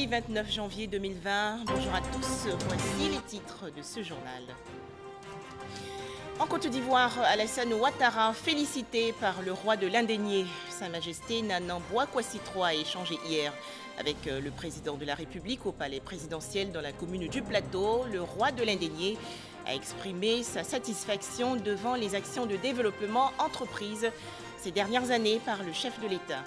Mardi 29 janvier 2020. Bonjour à tous, voici les titres de ce journal. En Côte d'Ivoire, Alassane Ouattara, félicité par le roi de l'Indénié. Sa Majesté Nana Bouakwasi III a échangé hier avec le président de la République au palais présidentiel dans la commune du Plateau. Le roi de l'Indénié a exprimé sa satisfaction devant les actions de développement entreprises ces dernières années par le chef de l'État.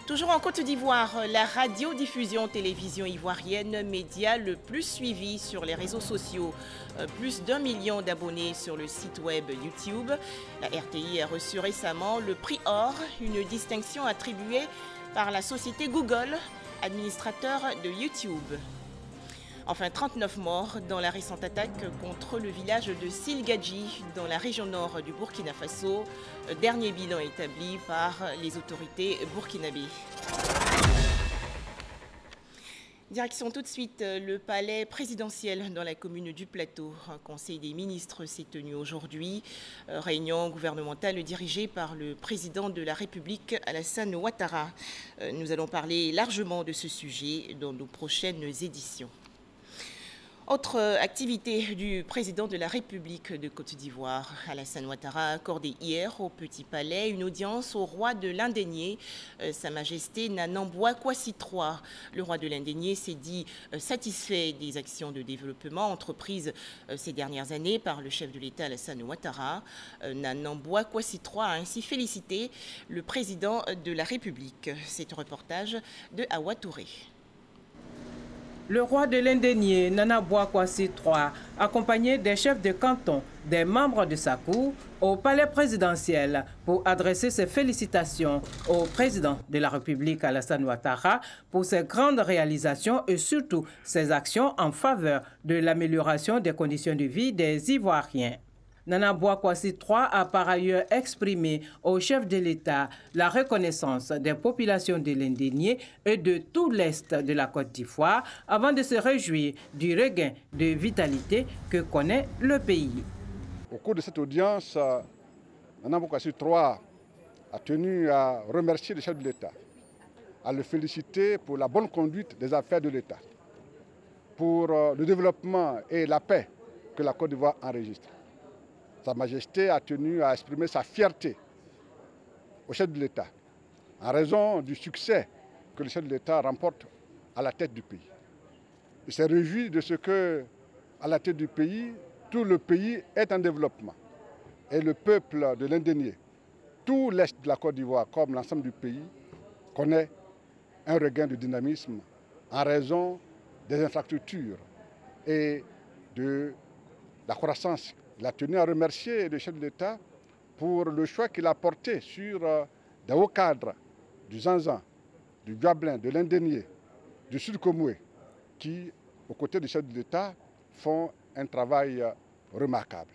Toujours en Côte d'Ivoire, la radiodiffusion télévision ivoirienne, média le plus suivi sur les réseaux sociaux. Plus d'1 million d'abonnés sur le site web YouTube. La RTI a reçu récemment le prix Or, une distinction attribuée par la société Google, administrateur de YouTube. Enfin, 39 morts dans la récente attaque contre le village de Silgadji, dans la région nord du Burkina Faso. Dernier bilan établi par les autorités burkinabées. Direction tout de suite le palais présidentiel dans la commune du Plateau. Un conseil des ministres s'est tenu aujourd'hui. Réunion gouvernementale dirigée par le président de la République, Alassane Ouattara. Nous allons parler largement de ce sujet dans nos prochaines éditions. Autre activité du président de la République de Côte d'Ivoire, Alassane Ouattara a accordé hier au Petit Palais une audience au roi de l'Indénié, Sa Majesté Nana Bouakwasi III. Le roi de l'Indénié s'est dit satisfait des actions de développement entreprises ces dernières années par le chef de l'État Alassane Ouattara. Nana Bouakwasi III a ainsi félicité le président de la République. C'est un reportage de Awa Touré. Le roi de l'Indénié, Nana Bouakwasi III, accompagné des chefs de canton, des membres de sa cour, au palais présidentiel pour adresser ses félicitations au président de la République, Alassane Ouattara, pour ses grandes réalisations et surtout ses actions en faveur de l'amélioration des conditions de vie des Ivoiriens. Nana Bouakwasi III a par ailleurs exprimé au chef de l'État la reconnaissance des populations de l'Indénié et de tout l'Est de la Côte d'Ivoire avant de se réjouir du regain de vitalité que connaît le pays. Au cours de cette audience, Nana Bouakwasi III a tenu à remercier le chef de l'État, à le féliciter pour la bonne conduite des affaires de l'État, pour le développement et la paix que la Côte d'Ivoire enregistre. Sa Majesté a tenu à exprimer sa fierté au chef de l'État en raison du succès que le chef de l'État remporte à la tête du pays. Il s'est réjoui de ce que, à la tête du pays, tout le pays est en développement. Et le peuple de l'Indénié, tout l'Est de la Côte d'Ivoire, comme l'ensemble du pays, connaît un regain de dynamisme en raison des infrastructures et de la croissance. Il a tenu à remercier le chef de l'État pour le choix qu'il a porté sur des hauts cadres du Zanzan, du Gablin, de l'Indénié, du Sud Komoué, qui, aux côtés du chef de l'État, font un travail remarquable.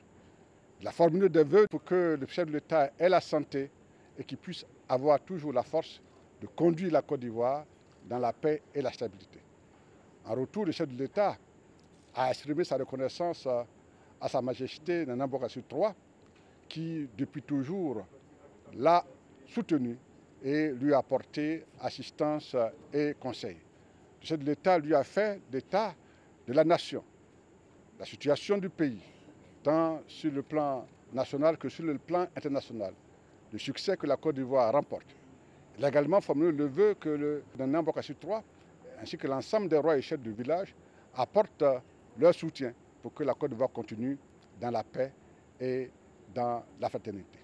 Il a formulé des vœux pour que le chef de l'État ait la santé et qu'il puisse avoir toujours la force de conduire la Côte d'Ivoire dans la paix et la stabilité. En retour, le chef de l'État a exprimé sa reconnaissance à Sa Majesté Nana Bouakwasi III, qui depuis toujours l'a soutenu et lui a apporté assistance et conseil. Le chef de l'État lui a fait l'état de la nation, la situation du pays, tant sur le plan national que sur le plan international, le succès que la Côte d'Ivoire remporte. Il a également formulé le vœu que le Nana Bouakwasi III, ainsi que l'ensemble des rois et chefs du village, apportent leur soutien pour que la Côte d'Ivoire continue dans la paix et dans la fraternité.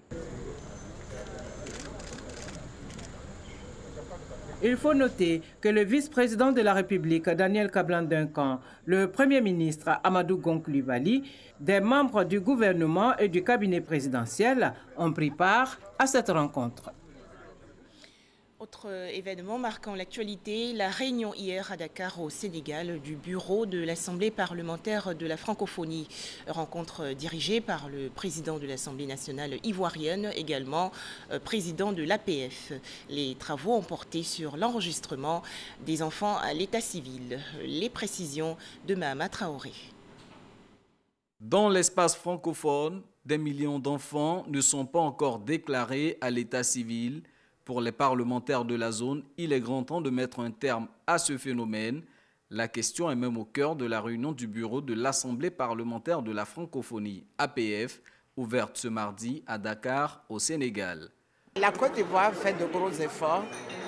Il faut noter que le vice-président de la République, Daniel Kablan-Duncan, le Premier ministre Amadou Gon-Coulibaly, des membres du gouvernement et du cabinet présidentiel ont pris part à cette rencontre. Autre événement marquant l'actualité, la réunion hier à Dakar au Sénégal du bureau de l'Assemblée parlementaire de la francophonie. Rencontre dirigée par le président de l'Assemblée nationale ivoirienne, également président de l'APF. Les travaux ont porté sur l'enregistrement des enfants à l'état civil. Les précisions de Mahama Traoré. Dans l'espace francophone, des millions d'enfants ne sont pas encore déclarés à l'état civil. Pour les parlementaires de la zone, il est grand temps de mettre un terme à ce phénomène. La question est même au cœur de la réunion du bureau de l'Assemblée parlementaire de la francophonie, APF, ouverte ce mardi à Dakar, au Sénégal. La Côte d'Ivoire fait de gros efforts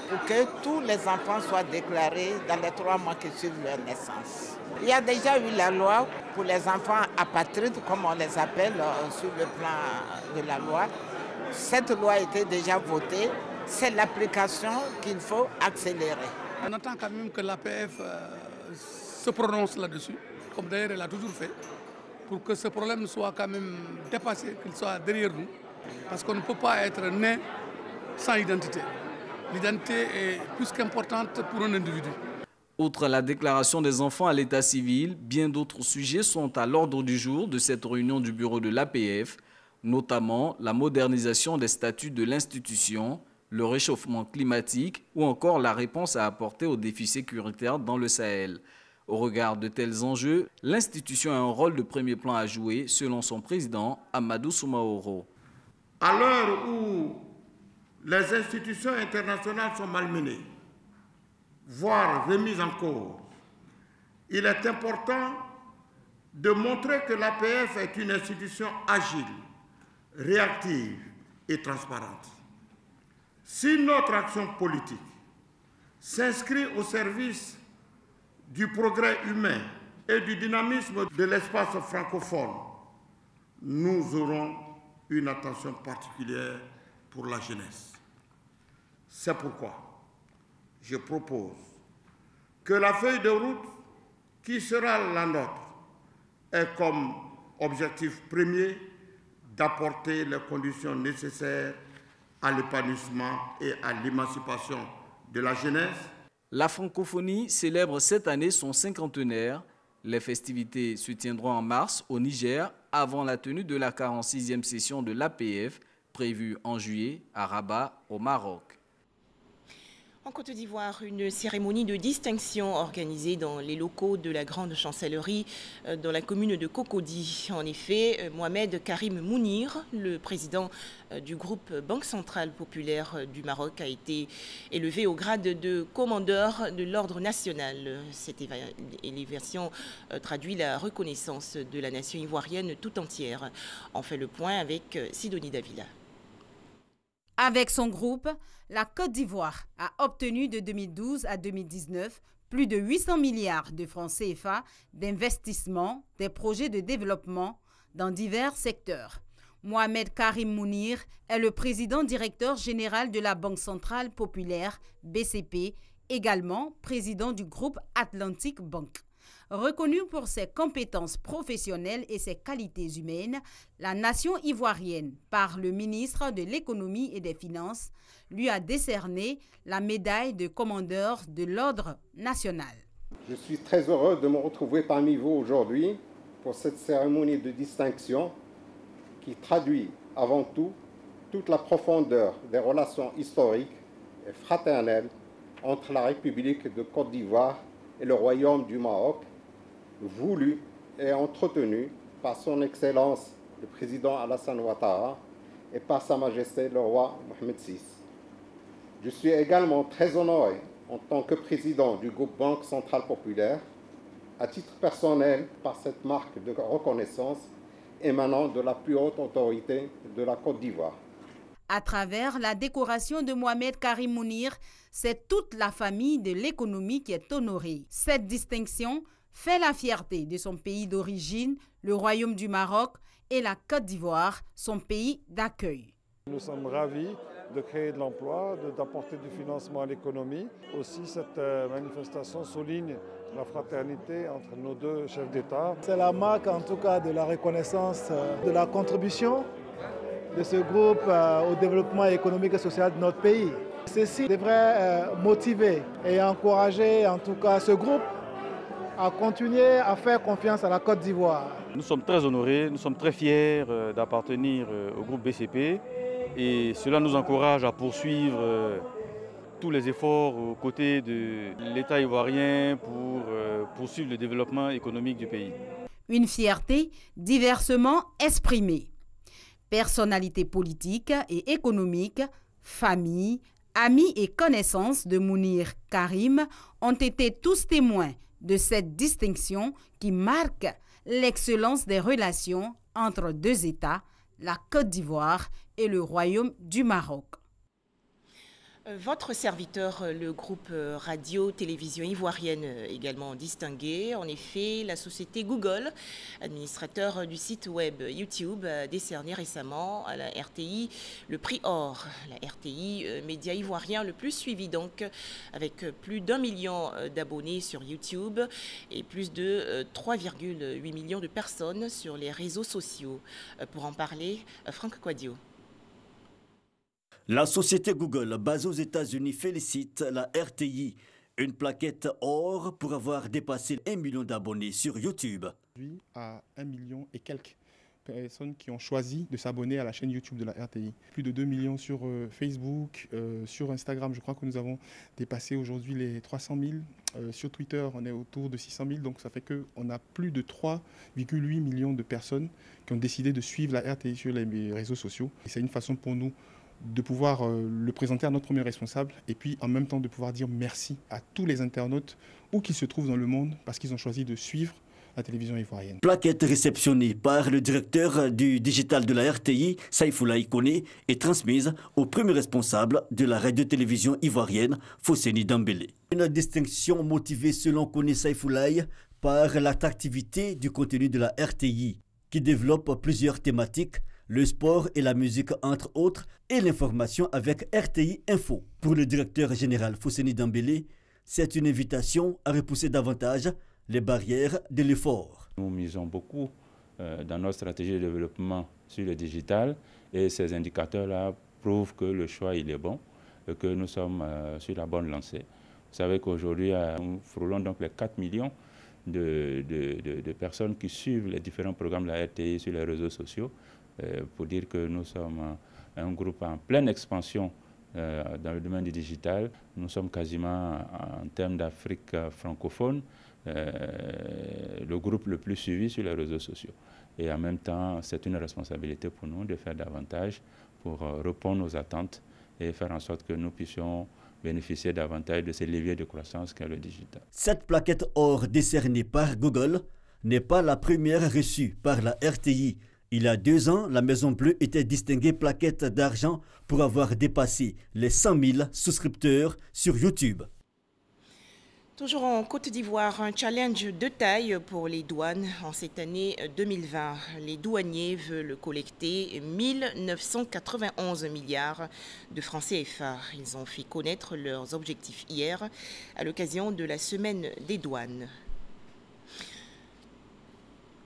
pour que tous les enfants soient déclarés dans les 3 mois qui suivent leur naissance. Il y a déjà eu la loi pour les enfants apatrides, comme on les appelle sur le plan de la loi. Cette loi a été déjà votée. C'est l'application qu'il faut accélérer. On attend quand même que l'APF se prononce là-dessus, comme d'ailleurs elle a toujours fait, pour que ce problème soit quand même dépassé, qu'il soit derrière nous. Parce qu'on ne peut pas être né sans identité. L'identité est plus qu'importante pour un individu. Outre la déclaration des enfants à l'état civil, bien d'autres sujets sont à l'ordre du jour de cette réunion du bureau de l'APF, notamment la modernisation des statuts de l'institution, le réchauffement climatique ou encore la réponse à apporter aux défis sécuritaires dans le Sahel. Au regard de tels enjeux, l'institution a un rôle de premier plan à jouer, selon son président, Amadou Soumaoro. À l'heure où les institutions internationales sont malmenées, voire remises en cause, il est important de montrer que l'APF est une institution agile, réactive et transparente. Si notre action politique s'inscrit au service du progrès humain et du dynamisme de l'espace francophone, nous aurons une attention particulière pour la jeunesse. C'est pourquoi je propose que la feuille de route qui sera la nôtre ait comme objectif premier d'apporter les conditions nécessaires à l'épanouissement et à l'émancipation de la jeunesse. La francophonie célèbre cette année son cinquantenaire. Les festivités se tiendront en mars au Niger avant la tenue de la 46e session de l'APF prévue en juillet à Rabat au Maroc. En Côte d'Ivoire, une cérémonie de distinction organisée dans les locaux de la Grande Chancellerie dans la commune de Cocody. En effet, Mohamed Karim Mounir, le président du groupe Banque Centrale Populaire du Maroc, a été élevé au grade de commandeur de l'Ordre national. Cette élévation traduit la reconnaissance de la nation ivoirienne tout entière. On fait le point avec Sidonie Davila. Avec son groupe, la Côte d'Ivoire a obtenu de 2012 à 2019 plus de 800 milliards de francs CFA d'investissement, des projets de développement dans divers secteurs. Mohamed Karim Mounir est le président directeur général de la Banque Centrale Populaire, BCP, également président du groupe Atlantic Bank. Reconnue pour ses compétences professionnelles et ses qualités humaines, la nation ivoirienne, par le ministre de l'Économie et des Finances, lui a décerné la médaille de commandeur de l'Ordre national. Je suis très heureux de me retrouver parmi vous aujourd'hui pour cette cérémonie de distinction qui traduit avant tout toute la profondeur des relations historiques et fraternelles entre la République de Côte d'Ivoire et le Royaume du Maroc, voulu et entretenu par son Excellence le président Alassane Ouattara et par Sa Majesté le roi Mohamed VI. Je suis également très honoré en tant que président du groupe Banque Centrale Populaire, à titre personnel par cette marque de reconnaissance émanant de la plus haute autorité de la Côte d'Ivoire. À travers la décoration de Mohamed Karim Mounir, c'est toute la famille de l'économie qui est honorée. Cette distinction fait la fierté de son pays d'origine, le Royaume du Maroc, et la Côte d'Ivoire, son pays d'accueil. Nous sommes ravis de créer de l'emploi, d'apporter du financement à l'économie. Aussi, cette manifestation souligne la fraternité entre nos deux chefs d'État. C'est la marque en tout cas de la reconnaissance de la contribution de ce groupe au développement économique et social de notre pays. Ceci devrait motiver et encourager en tout cas ce groupe à continuer à faire confiance à la Côte d'Ivoire. Nous sommes très honorés, nous sommes très fiers d'appartenir au groupe BCP et cela nous encourage à poursuivre tous les efforts aux côtés de l'État ivoirien pour poursuivre le développement économique du pays. Une fierté diversement exprimée. Personnalités politiques et économiques, familles, Amis et connaissances de Mounir Karim ont été tous témoins de cette distinction qui marque l'excellence des relations entre deux États, la Côte d'Ivoire et le Royaume du Maroc. Votre serviteur, le groupe radio-télévision ivoirienne également distingué. En effet, la société Google, administrateur du site web YouTube, a décerné récemment à la RTI le prix Or. La RTI, média ivoirien le plus suivi donc, avec plus d'1 million d'abonnés sur YouTube et plus de 3,8 millions de personnes sur les réseaux sociaux. Pour en parler, Franck Quadio. La société Google, basée aux États-Unis, félicite la RTI. Une plaquette or pour avoir dépassé 1 million d'abonnés sur YouTube. Aujourd'hui, à 1 million et quelques personnes qui ont choisi de s'abonner à la chaîne YouTube de la RTI. Plus de 2 millions sur Facebook, sur Instagram, je crois que nous avons dépassé aujourd'hui les 300 000. Sur Twitter, on est autour de 600 000, donc ça fait qu'on a plus de 3,8 millions de personnes qui ont décidé de suivre la RTI sur les réseaux sociaux. Et c'est une façon pour nous de pouvoir le présenter à notre premier responsable et puis en même temps de pouvoir dire merci à tous les internautes où qu'ils se trouvent dans le monde parce qu'ils ont choisi de suivre la télévision ivoirienne. Plaquette réceptionnée par le directeur du digital de la RTI, Saïfoulaye Koné, et transmise au premier responsable de la radio-télévision ivoirienne, Fosseni Dambélé. Une distinction motivée selon Koné Saïfoulaye par l'attractivité du contenu de la RTI qui développe plusieurs thématiques, le sport et la musique entre autres, et l'information avec RTI Info. Pour le directeur général Fosseni Dambélé, c'est une invitation à repousser davantage les barrières de l'effort. Nous misons beaucoup dans notre stratégie de développement sur le digital et ces indicateurs-là prouvent que le choix il est bon et que nous sommes sur la bonne lancée. Vous savez qu'aujourd'hui, nous frôlons donc les 4 millions de personnes qui suivent les différents programmes de la RTI sur les réseaux sociaux. Pour dire que nous sommes un groupe en pleine expansion dans le domaine du digital. Nous sommes quasiment, en termes d'Afrique francophone, le groupe le plus suivi sur les réseaux sociaux. Et en même temps, c'est une responsabilité pour nous de faire davantage pour répondre aux attentes et faire en sorte que nous puissions bénéficier davantage de ces leviers de croissance qu'est le digital. Cette plaquette or décernée par Google n'est pas la première reçue par la RTI. Il y a 2 ans, la Maison Bleue était distinguée plaquette d'argent pour avoir dépassé les 100 000 souscripteurs sur YouTube. Toujours en Côte d'Ivoire, un challenge de taille pour les douanes en cette année 2020. Les douaniers veulent collecter 1 991 milliards de francs CFA. Ils ont fait connaître leurs objectifs hier à l'occasion de la semaine des douanes.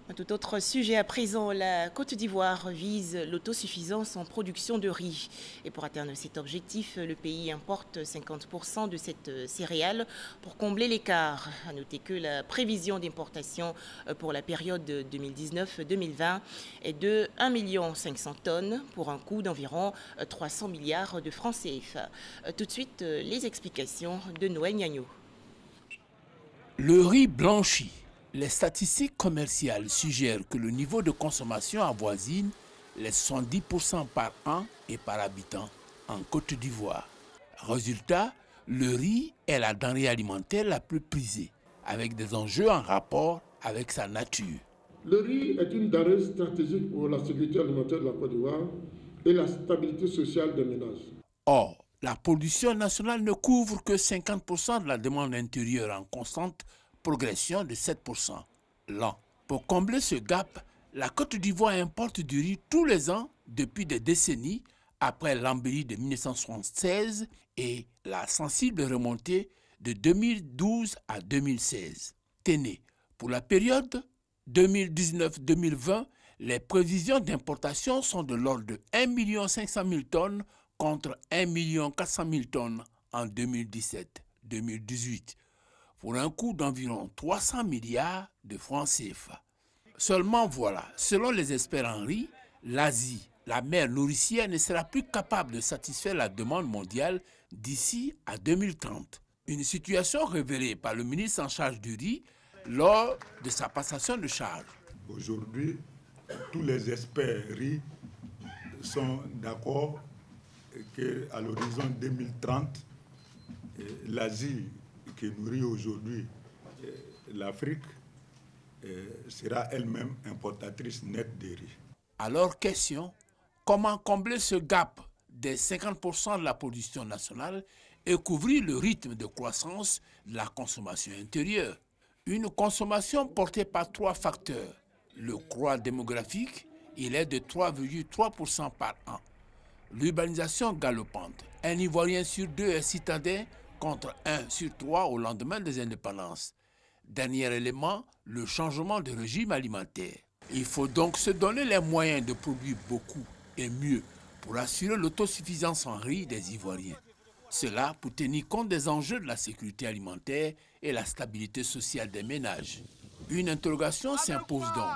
Un tout autre sujet à présent, la Côte d'Ivoire vise l'autosuffisance en production de riz. Et pour atteindre cet objectif, le pays importe 50% de cette céréale pour combler l'écart. À noter que la prévision d'importation pour la période 2019-2020 est de 1 500 000 tonnes pour un coût d'environ 300 milliards de francs CFA. Tout de suite, les explications de Noël Gnagno. Le riz blanchi. Les statistiques commerciales suggèrent que le niveau de consommation avoisine les 70% par an et par habitant en Côte d'Ivoire. Résultat, le riz est la denrée alimentaire la plus prisée, avec des enjeux en rapport avec sa nature. Le riz est une denrée stratégique pour la sécurité alimentaire de la Côte d'Ivoire et la stabilité sociale des ménages. Or, la production nationale ne couvre que 50% de la demande intérieure en constante progression de 7% l'an. Pour combler ce gap, la Côte d'Ivoire importe du riz tous les ans depuis des décennies après l'embellie de 1976 et la sensible remontée de 2012 à 2016. Tenez, pour la période 2019-2020, les prévisions d'importation sont de l'ordre de 1 500 000 tonnes contre 1 400 000 tonnes en 2017-2018. Pour un coût d'environ 300 milliards de francs CFA. Seulement voilà, selon les experts en riz, l'Asie, la mer nourricière ne sera plus capable de satisfaire la demande mondiale d'ici à 2030. Une situation révélée par le ministre en charge du riz lors de sa passation de charge. Aujourd'hui, tous les experts riz sont d'accord qu'à l'horizon 2030, l'Asie qui nourrit aujourd'hui l'Afrique sera elle-même importatrice nette de riz. Alors, question, comment combler ce gap des 50% de la production nationale et couvrir le rythme de croissance de la consommation intérieure? Une consommation portée par 3 facteurs. Le croît démographique, il est de 3,3% par an. L'urbanisation galopante. Un Ivoirien sur 2 est citadin contre 1 sur 3 au lendemain des indépendances. Dernier élément, le changement de régime alimentaire. Il faut donc se donner les moyens de produire beaucoup et mieux pour assurer l'autosuffisance en riz des Ivoiriens. Cela pour tenir compte des enjeux de la sécurité alimentaire et la stabilité sociale des ménages. Une interrogation s'impose donc.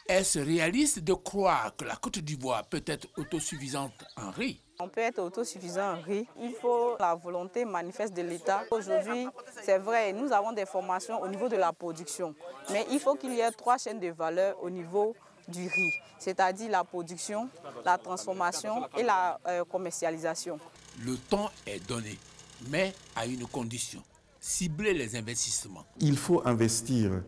Est-ce réaliste de croire que la Côte d'Ivoire peut être autosuffisante en riz? On peut être autosuffisant en riz. Il faut la volonté manifeste de l'État. Aujourd'hui, c'est vrai, nous avons des formations au niveau de la production. Mais il faut qu'il y ait 3 chaînes de valeur au niveau du riz, c'est-à-dire la production, la transformation et la commercialisation. Le temps est donné, mais à une condition, cibler les investissements. Il faut investir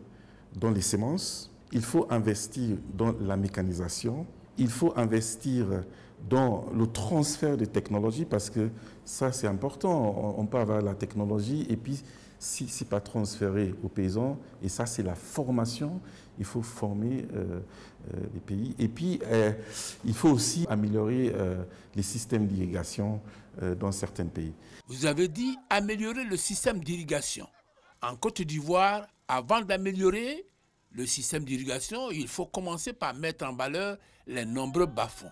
dans les semences, il faut investir dans la mécanisation, il faut investir dans le transfert des technologies parce que ça c'est important, on peut avoir la technologie et puis si ce n'est pas transféré aux paysans, et ça c'est la formation, il faut former les pays. Et puis il faut aussi améliorer les systèmes d'irrigation dans certains pays. Vous avez dit améliorer le système d'irrigation. En Côte d'Ivoire, avant d'améliorer le système d'irrigation, il faut commencer par mettre en valeur les nombreux bas-fonds.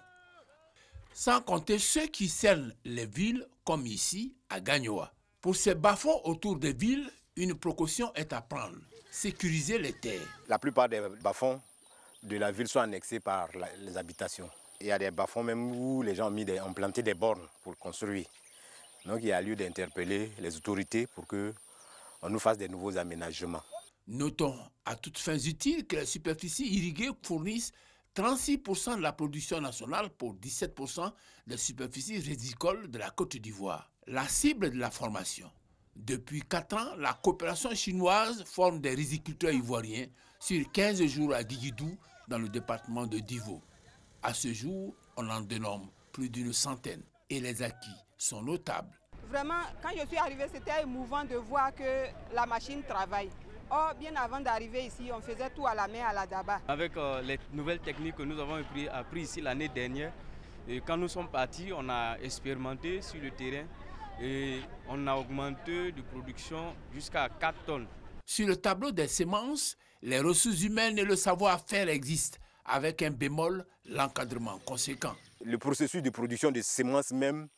Sans compter ceux qui cernent les villes, comme ici, à Gagnoa. Pour ces bas-fonds autour des villes, une précaution est à prendre, sécuriser les terres. La plupart des bas-fonds de la ville sont annexés par les habitations. Il y a des bas-fonds même où les gens ont planté des bornes pour construire. Donc il y a lieu d'interpeller les autorités pour qu'on nous fasse des nouveaux aménagements. Notons à toutes fins utiles que les superficies irriguées fournissent 36% de la production nationale pour 17% des superficies rizicoles de la Côte d'Ivoire. La cible de la formation. Depuis 4 ans, la coopération chinoise forme des riziculteurs ivoiriens sur 15 jours à Guigidou, dans le département de Divo. À ce jour, on en dénombre plus d'une centaine et les acquis sont notables. Vraiment, quand je suis arrivée, c'était émouvant de voir que la machine travaille. Or, bien avant d'arriver ici, on faisait tout à la main, à la daba. Avec les nouvelles techniques que nous avons appris ici l'année dernière, et quand nous sommes partis, on a expérimenté sur le terrain et on a augmenté de production jusqu'à 4 tonnes. Sur le tableau des semences, les ressources humaines et le savoir-faire existent, avec un bémol, l'encadrement conséquent. Le processus de production des semences même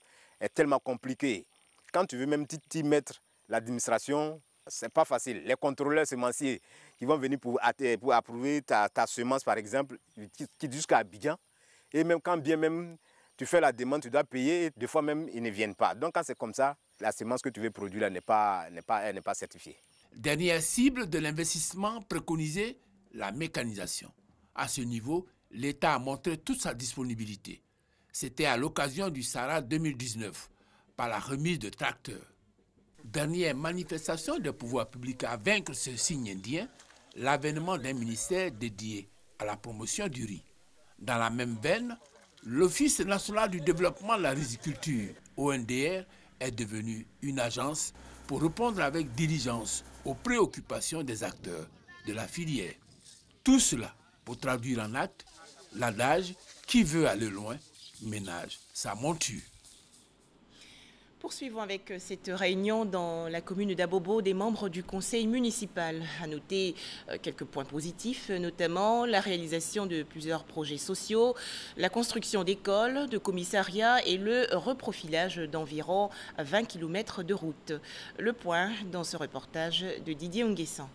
est tellement compliqué. Quand tu veux même t'y mettre, l'administration, c'est pas facile. Les contrôleurs semenciers qui vont venir pour approuver ta semence, par exemple, qui quittent jusqu'à Abidjan. Et même quand bien même tu fais la demande, tu dois payer, des fois même ils ne viennent pas. Donc quand c'est comme ça, la semence que tu veux produire n'est pas certifiée. Dernière cible de l'investissement préconisé, la mécanisation. À ce niveau, l'État a montré toute sa disponibilité. C'était à l'occasion du Sahara 2019, par la remise de tracteurs. Dernière manifestation des pouvoirs publics à vaincre ce signe indien, l'avènement d'un ministère dédié à la promotion du riz. Dans la même veine, l'Office national du développement de la riziculture, ONDR, est devenu une agence pour répondre avec diligence aux préoccupations des acteurs de la filière. Tout cela pour traduire en acte l'adage « qui veut aller loin, ménage sa monture ». Poursuivons avec cette réunion dans la commune d'Abobo des membres du conseil municipal. À noter quelques points positifs, notamment la réalisation de plusieurs projets sociaux, la construction d'écoles, de commissariats et le reprofilage d'environ 20 km de route. Le point dans ce reportage de Didier Nguessan.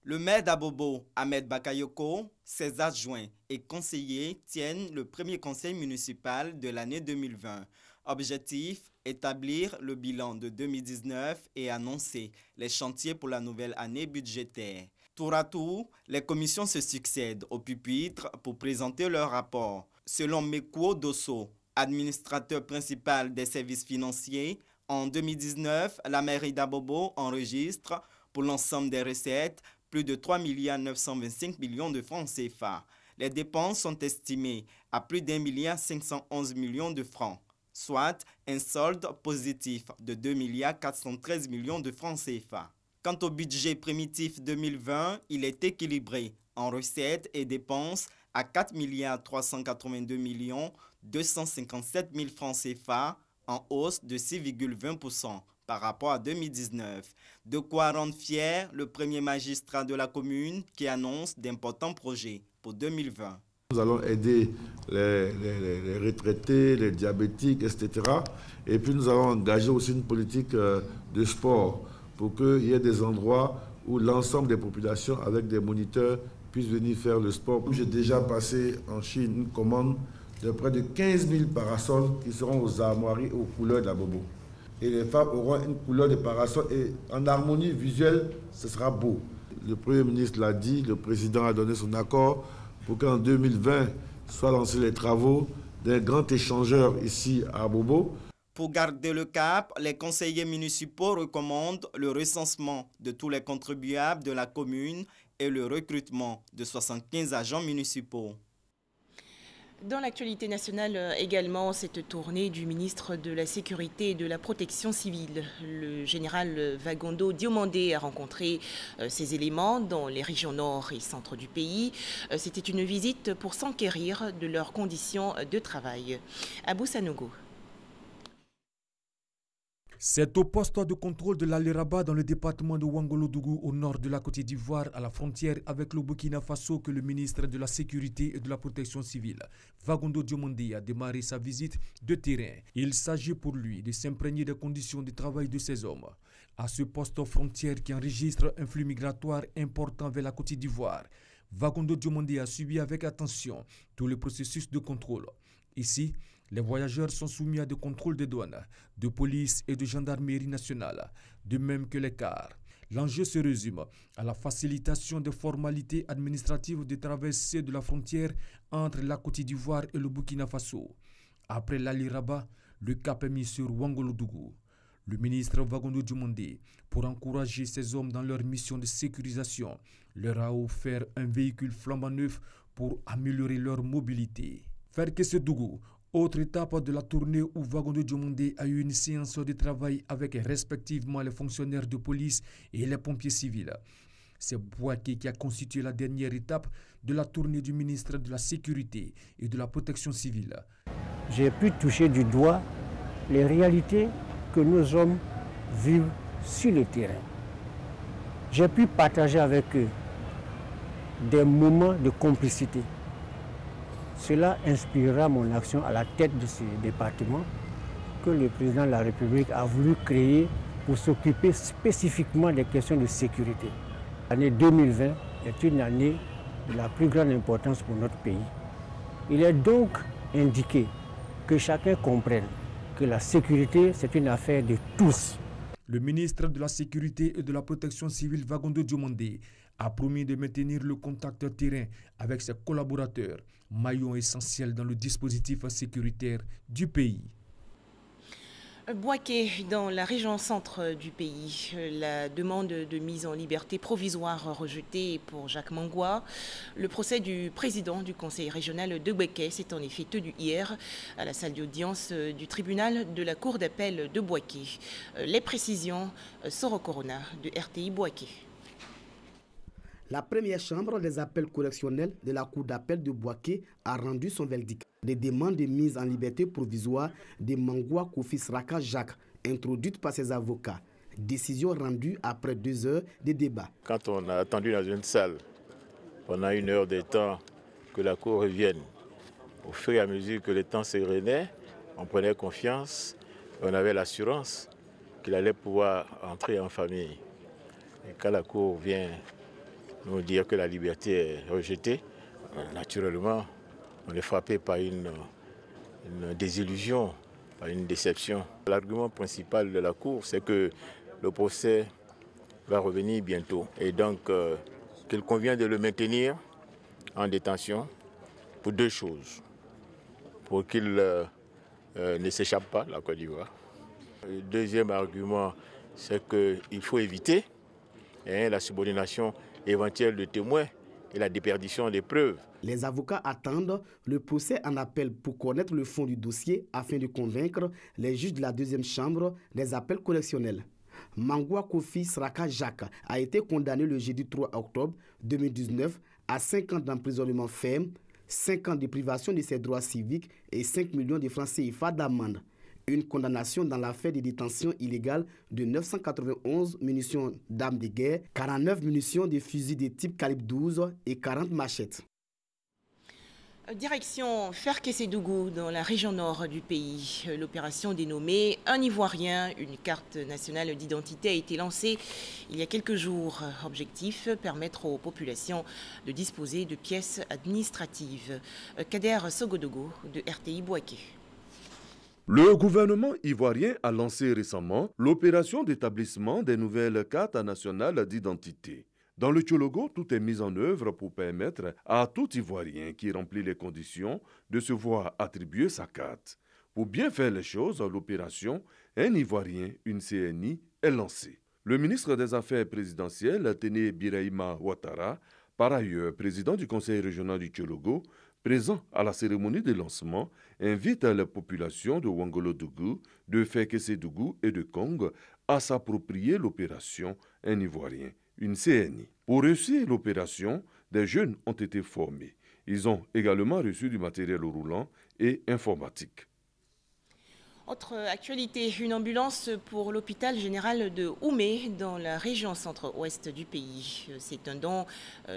Le maire d'Abobo, Ahmed Bakayoko, ses adjoints et conseillers tiennent le premier conseil municipal de l'année 2020. Objectif, établir le bilan de 2019 et annoncer les chantiers pour la nouvelle année budgétaire. Tour à tour, les commissions se succèdent au pupitre pour présenter leur rapport. Selon Mekuo Dosso, administrateur principal des services financiers, en 2019, la mairie d'Abobo enregistre pour l'ensemble des recettes plus de 3 925 millions de francs CFA. Les dépenses sont estimées à plus d'1 511 millions de francs, soit un solde positif de 2 413 millions de francs CFA. Quant au budget primitif 2020, il est équilibré en recettes et dépenses à 4 382 257 000 francs CFA, en hausse de 6,20% par rapport à 2019. De quoi rendre fier le premier magistrat de la commune qui annonce d'importants projets pour 2020. Nous allons aider les retraités, les diabétiques, etc. Et puis nous allons engager aussi une politique de sport pour qu'il y ait des endroits où l'ensemble des populations avec des moniteurs puissent venir faire le sport. J'ai déjà passé en Chine une commande de près de 15 000 parasols qui seront aux armoiries aux couleurs d'Abobo. Et les femmes auront une couleur de parasol et en harmonie visuelle, ce sera beau. Le Premier ministre l'a dit, le Président a donné son accord pour qu'en 2020 soient lancés les travaux d'un grand échangeur ici à Abobo. Pour garder le cap, les conseillers municipaux recommandent le recensement de tous les contribuables de la commune et le recrutement de 75 agents municipaux. Dans l'actualité nationale également, cette tournée du ministre de la Sécurité et de la Protection civile. Le général Vagondo Diomandé a rencontré ces éléments dans les régions nord et centre du pays. C'était une visite pour s'enquérir de leurs conditions de travail. Abou Sanogo. C'est au poste de contrôle de l'Aliraba dans le département de Ouangolodougou au nord de la Côte d'Ivoire, à la frontière avec le Burkina Faso, que le ministre de la Sécurité et de la Protection civile, Vagondo Diomandé, a démarré sa visite de terrain. Il s'agit pour lui de s'imprégner des conditions de travail de ces hommes. À ce poste frontière qui enregistre un flux migratoire important vers la Côte d'Ivoire, Vagondo Diomandé a suivi avec attention tout le processus de contrôle. Ici, les voyageurs sont soumis à des contrôles de douane, de police et de gendarmerie nationale, de même que les cars. L'enjeu se résume à la facilitation des formalités administratives de traversée de la frontière entre la Côte d'Ivoire et le Burkina Faso. Après l'Ali-Rabat, le cap est mis sur Ouangolodougou. Le ministre Vagondo Diomandé, pour encourager ces hommes dans leur mission de sécurisation, leur a offert un véhicule flambant neuf pour améliorer leur mobilité. Ferkessedougou, autre étape de la tournée où Vagondo Diomandé a eu une séance de travail avec respectivement les fonctionnaires de police et les pompiers civils. C'est Bouaké qui a constitué la dernière étape de la tournée du ministre de la Sécurité et de la Protection civile. J'ai pu toucher du doigt les réalités que nos hommes vivent sur le terrain. J'ai pu partager avec eux des moments de complicité. Cela inspirera mon action à la tête de ce département que le président de la République a voulu créer pour s'occuper spécifiquement des questions de sécurité. L'année 2020 est une année de la plus grande importance pour notre pays. Il est donc indiqué que chacun comprenne que la sécurité, c'est une affaire de tous. Le ministre de la Sécurité et de la Protection civile, Vagondo Diomandé, a promis de maintenir le contact terrain avec ses collaborateurs, maillon essentiel dans le dispositif sécuritaire du pays. Bouaké, dans la région centre du pays, la demande de mise en liberté provisoire rejetée pour Jacques Mangwa. Le procès du président du conseil régional de Bouaké s'est en effet tenu hier à la salle d'audience du tribunal de la cour d'appel de Bouaké. Les précisions, Soro Corona de RTI Bouaké. La première chambre des appels correctionnels de la cour d'appel de Bouaké a rendu son verdict. Des demandes de mise en liberté provisoire de Mangwa Kofi Sraka Jacques, introduites par ses avocats. Décision rendue après 2 heures de débat. Quand on a attendu dans une salle pendant 1 heure de temps que la cour revienne, au fur et à mesure que le temps s'érenait, on prenait confiance, on avait l'assurance qu'il allait pouvoir entrer en famille. Et quand la cour vient nous dire que la liberté est rejetée, naturellement, on est frappé par une désillusion, par une déception. L'argument principal de la Cour, c'est que le procès va revenir bientôt et donc qu'il convient de le maintenir en détention pour 2 choses. Pour qu'il ne s'échappe pas, la Côte d'Ivoire. Le deuxième argument, c'est qu'il faut éviter la subordination éventuelle de témoins et la déperdition des preuves. Les avocats attendent le procès en appel pour connaître le fond du dossier afin de convaincre les juges de la deuxième chambre des appels correctionnels. Mangwa Kofi Sraka Jacques a été condamné le jeudi 3 octobre 2019 à 5 ans d'emprisonnement ferme, 5 ans de privation de ses droits civiques et 5 millions de francs CFA d'amende. Une condamnation dans l'affaire de détention illégale de 991 munitions d'armes de guerre, 49 munitions de fusils de type calibre 12 et 40 machettes. Direction Ferkessédougou, dans la région nord du pays. L'opération dénommée Un Ivoirien, une carte nationale d'identité a été lancée il y a quelques jours. Objectif, permettre aux populations de disposer de pièces administratives. Kader Sogodogo de RTI Bouaké. Le gouvernement ivoirien a lancé récemment l'opération d'établissement des nouvelles cartes nationales d'identité. Dans le Tchologo, tout est mis en œuvre pour permettre à tout Ivoirien qui remplit les conditions de se voir attribuer sa carte. Pour bien faire les choses, l'opération Un Ivoirien, une CNI est lancée. Le ministre des Affaires présidentielles, Téné Birahima Ouattara, par ailleurs président du conseil régional du Tchologo, présent à la cérémonie de lancement, invite la population de Ouangolo-Dougou, de Ferkessédougou et de Kong à s'approprier l'opération Un Ivoirien, une CNI. Pour réussir l'opération, des jeunes ont été formés. Ils ont également reçu du matériel roulant et informatique. Autre actualité, une ambulance pour l'hôpital général de Oumé dans la région centre-ouest du pays. C'est un don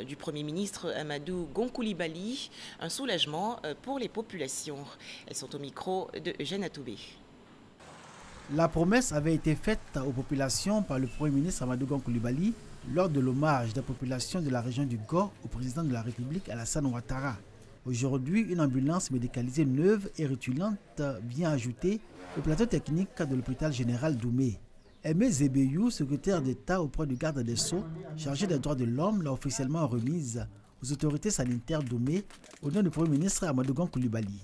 du Premier ministre Amadou Gon Coulibaly, un soulagement pour les populations. Elles sont au micro de Eugène Atoubé. La promesse avait été faite aux populations par le Premier ministre Amadou Gon Coulibaly lors de l'hommage des populations de la région du Gor au président de la République Alassane Ouattara. Aujourd'hui, une ambulance médicalisée neuve et rutulante vient ajouter au plateau technique de l'hôpital général d'Oumé. Aimé Zébeyou, secrétaire d'État auprès du garde des Sceaux, chargé des droits de l'homme, l'a officiellement remise aux autorités sanitaires d'Oumé au nom du Premier ministre Amadou Gon Coulibaly.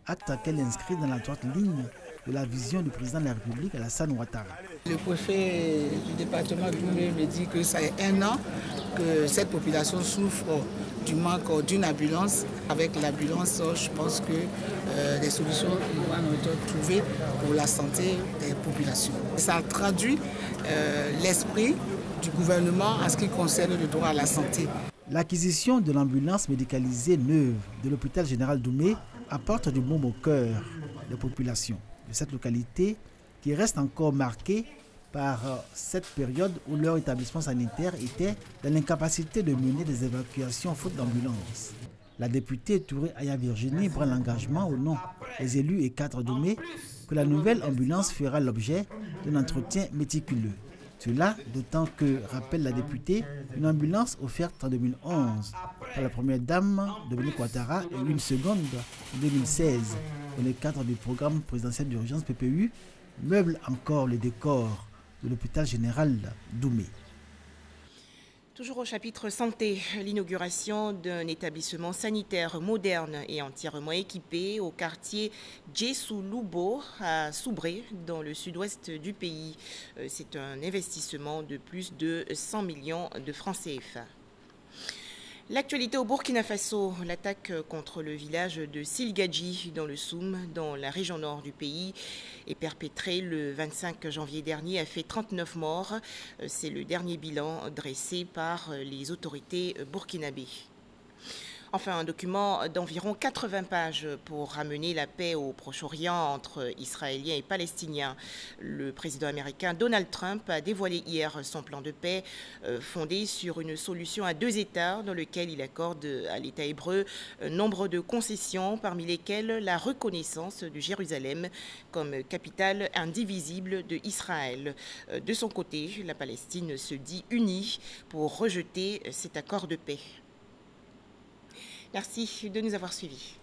Acte qu'elle inscrit dans la droite ligne de la vision du président de la République Alassane Ouattara. Le préfet du département d'Oumé me dit que ça fait 1 an que cette population souffre du manque d'une ambulance. Avec l'ambulance, je pense que des solutions vont être trouvées pour la santé des populations. Ça traduit l'esprit du gouvernement en ce qui concerne le droit à la santé. L'acquisition de l'ambulance médicalisée neuve de l'hôpital général d'Oumé apporte du baume au cœur des populations de cette localité qui reste encore marquée par cette période où leur établissement sanitaire était dans l'incapacité de mener des évacuations faute d'ambulance. La députée Touré Aya Virginie prend l'engagement au nom des élus et cadres d'Oumé que la nouvelle ambulance fera l'objet d'un entretien méticuleux. Cela d'autant que, rappelle la députée, une ambulance offerte en 2011 par la première dame Dominique Ouattara et une seconde en 2016 dans le cadre du programme présidentiel d'urgence PPU meuble encore le décor de l'hôpital général d'Oumé. Toujours au chapitre santé, l'inauguration d'un établissement sanitaire moderne et entièrement équipé au quartier Djessouloubo à Soubré, dans le sud-ouest du pays. C'est un investissement de plus de 100 millions de francs CFA. L'actualité au Burkina Faso, l'attaque contre le village de Silgadji dans le Soum, dans la région nord du pays, est perpétrée le 25 janvier dernier, a fait 39 morts. C'est le dernier bilan dressé par les autorités burkinabées. Enfin, un document d'environ 80 pages pour ramener la paix au Proche-Orient entre Israéliens et Palestiniens. Le président américain Donald Trump a dévoilé hier son plan de paix fondé sur une solution à 2 États dans lequel il accorde à l'État hébreu nombre de concessions, parmi lesquelles la reconnaissance de Jérusalem comme capitale indivisible de Israël. De son côté, la Palestine se dit unie pour rejeter cet accord de paix. Merci de nous avoir suivis.